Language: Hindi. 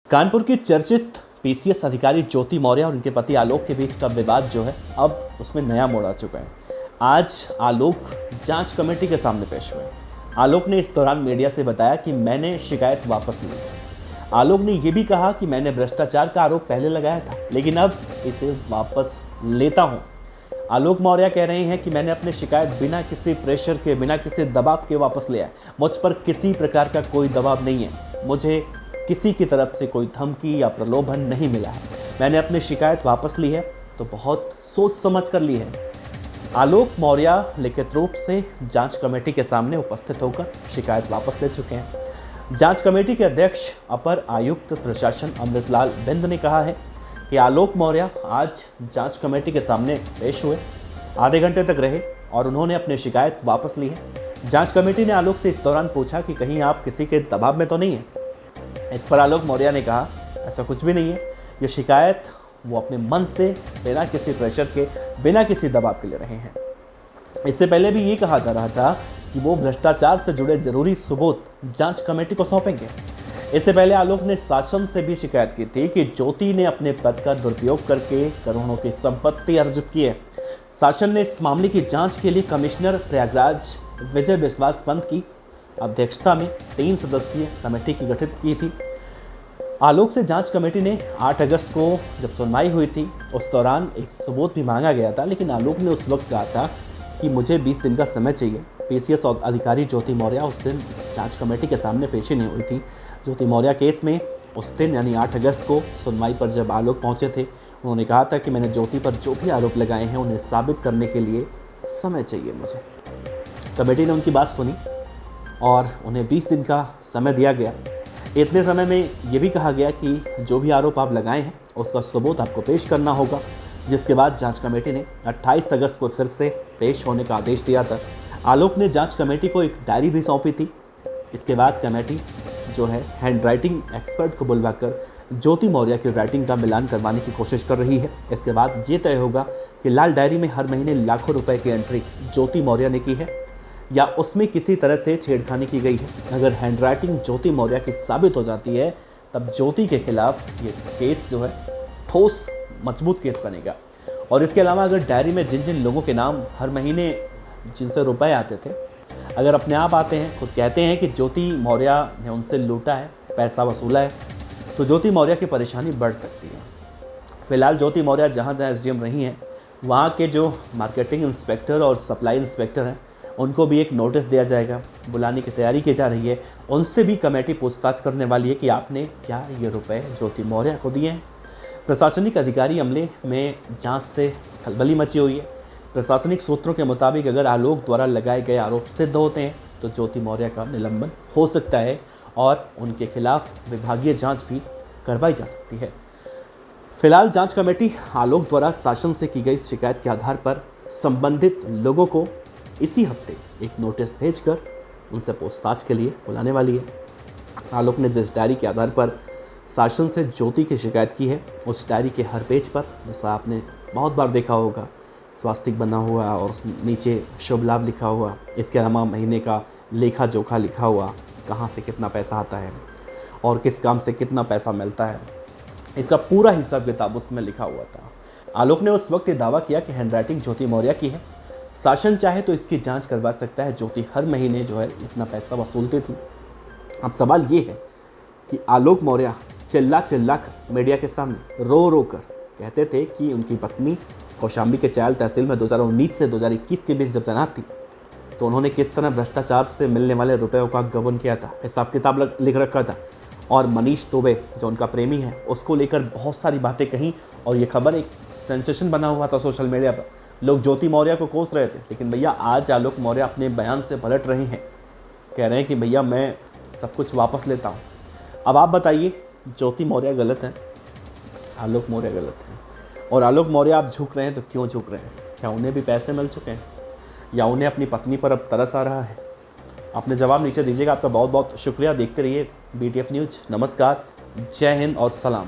कानपुर की चर्चित पीसीएस अधिकारी ज्योति मौर्य और उनके पति आलोक के बीच का विवाद जो है अब उसमें नया मोड़ आ चुका है। आज आलोक जांच कमेटी के सामने पेश हुए। आलोक ने इस दौरान मीडिया से बताया कि मैंने शिकायत वापस ली। आलोक ने यह भी कहा कि मैंने भ्रष्टाचार का आरोप पहले लगाया था, लेकिन अब इसे वापस लेता हूं। आलोक मौर्य कह रहे हैं कि मैंने अपनी शिकायत बिना किसी प्रेशर के, बिना किसी दबाव के वापस लिया है। मुझ पर किसी प्रकार का कोई दबाव नहीं है। मुझे किसी की तरफ से कोई धमकी या प्रलोभन नहीं मिला है। मैंने अपनी शिकायत वापस ली है तो बहुत सोच समझ कर ली है। आलोक मौर्य लिखित रूप से जांच कमेटी के सामने उपस्थित होकर शिकायत वापस ले चुके हैं। जांच कमेटी के अध्यक्ष अपर आयुक्त प्रशासन अमृतलाल बिंद ने कहा है कि आलोक मौर्य आज जांच कमेटी के सामने पेश हुए, आधे घंटे तक रहे और उन्होंने अपनी शिकायत वापस ली है। जांच कमेटी ने आलोक से इस दौरान पूछा कि कहीं आप किसी के दबाव में तो नहीं है। इस पर आलोक मौर्य ने कहा ऐसा कुछ भी नहीं है, ये शिकायत वो अपने मन से बिना किसी प्रेशर के, बिना किसी दबाव के ले रहे हैं। इससे पहले भी ये कहा जा रहा था कि वो भ्रष्टाचार से जुड़े जरूरी सबूत जांच कमेटी को सौंपेंगे। इससे पहले आलोक ने शासन से भी शिकायत की थी कि ज्योति ने अपने पद का दुरुपयोग करके करोड़ों की संपत्ति अर्जित की है। शासन ने इस मामले की जांच के लिए कमिश्नर प्रयागराज विजय विश्वास पंत की अध्यक्षता में 3 सदस्यीय कमेटी की गठित की थी। आलोक से जांच कमेटी ने 8 अगस्त को जब सुनवाई हुई थी, उस दौरान एक सबूत भी मांगा गया था, लेकिन आलोक ने उस वक्त कहा था कि मुझे 20 दिन का समय चाहिए। पीसीएस अधिकारी ज्योति मौर्य उस दिन जांच कमेटी के सामने पेश ही नहीं हुई थी। ज्योति मौर्य केस में उस दिन यानी 8 अगस्त को सुनवाई पर जब आलोक पहुंचे थे, उन्होंने कहा था कि मैंने ज्योति पर जो भी आरोप लगाए हैं उन्हें साबित करने के लिए समय चाहिए मुझे। कमेटी ने उनकी बात सुनी और उन्हें 20 दिन का समय दिया गया। इतने समय में ये भी कहा गया कि जो भी आरोप आप लगाए हैं उसका सबूत आपको पेश करना होगा, जिसके बाद जांच कमेटी ने 28 अगस्त को फिर से पेश होने का आदेश दिया था। आलोक ने जांच कमेटी को एक डायरी भी सौंपी थी। इसके बाद कमेटी जो है हैंड राइटिंग एक्सपर्ट को बुलवाकर ज्योति मौर्य की राइटिंग का मिलान करवाने की कोशिश कर रही है। इसके बाद ये तय होगा कि लाल डायरी में हर महीने लाखों रुपए की एंट्री ज्योति मौर्य ने की है या उसमें किसी तरह से छेड़खानी की गई है। अगर हैंडराइटिंग ज्योति मौर्य की साबित हो जाती है तब ज्योति के खिलाफ ये केस जो है ठोस मजबूत केस बनेगा। और इसके अलावा अगर डायरी में जिन जिन लोगों के नाम हर महीने जिनसे रुपए आते थे, अगर अपने आप आते हैं, खुद कहते हैं कि ज्योति मौर्य ने उनसे लूटा है, पैसा वसूला है, तो ज्योति मौर्य की परेशानी बढ़ सकती है। फिलहाल ज्योति मौर्य जहाँ जहाँ एसडीएम रही हैं, वहाँ के जो मार्केटिंग इंस्पेक्टर और सप्लाई इंस्पेक्टर हैं उनको भी एक नोटिस दिया जाएगा। बुलाने की तैयारी की जा रही है। उनसे भी कमेटी पूछताछ करने वाली है कि आपने क्या ये रुपए ज्योति मौर्य को दिए हैं। प्रशासनिक अधिकारी अमले में जांच से खलबली मची हुई है। प्रशासनिक सूत्रों के मुताबिक अगर आलोक द्वारा लगाए गए आरोप सिद्ध होते हैं तो ज्योति मौर्य का निलंबन हो सकता है और उनके खिलाफ विभागीय जाँच भी करवाई जा सकती है। फिलहाल जाँच कमेटी आलोक द्वारा शासन से की गई शिकायत के आधार पर संबंधित लोगों को इसी हफ्ते एक नोटिस भेजकर उनसे पूछताछ के लिए बुलाने वाली है। आलोक ने जिस डायरी के आधार पर शासन से ज्योति की शिकायत की है, उस डायरी के हर पेज पर, जैसा आपने बहुत बार देखा होगा, स्वास्तिक बना हुआ और नीचे शुभ लाभ लिखा हुआ, इसके अलावा महीने का लेखा जोखा लिखा हुआ, कहाँ से कितना पैसा आता है और किस काम से कितना पैसा मिलता है, इसका पूरा हिसाब किताब उसमें लिखा हुआ था। आलोक ने उस वक्त ये दावा किया कि हैंडराइटिंग ज्योति मौर्य की है। शासन चाहे तो इसकी जांच करवा सकता है। ज्योति हर महीने जो है इतना पैसा वसूलती थी। अब सवाल ये है कि आलोक मौर्य चिल्ला कर मीडिया के सामने रो कर कहते थे कि उनकी पत्नी कौशाम्बी के चायल तहसील में 2019 से 2021 के बीच जब तैनात थी तो उन्होंने किस तरह भ्रष्टाचार से मिलने वाले रुपयों का गबन किया था, हिसाब किताब लिख रखा था। और मनीष दुबे जो उनका प्रेमी है उसको लेकर बहुत सारी बातें कहीं और ये खबर एक सेंसेशन बना हुआ था सोशल मीडिया पर। लोग ज्योति मौर्य को कोस रहे थे, लेकिन भैया आज आलोक मौर्य अपने बयान से पलट रहे हैं, कह रहे हैं कि भैया मैं सब कुछ वापस लेता हूं। अब आप बताइए, ज्योति मौर्य गलत है, आलोक मौर्य गलत है? और आलोक मौर्य आप झुक रहे हैं तो क्यों झुक रहे हैं? क्या उन्हें भी पैसे मिल चुके हैं या उन्हें अपनी पत्नी पर अब तरस आ रहा है? अपने जवाब नीचे दीजिएगा। आपका बहुत बहुत शुक्रिया। देखते रहिए BTF न्यूज़। नमस्कार, जय हिंद और सलाम।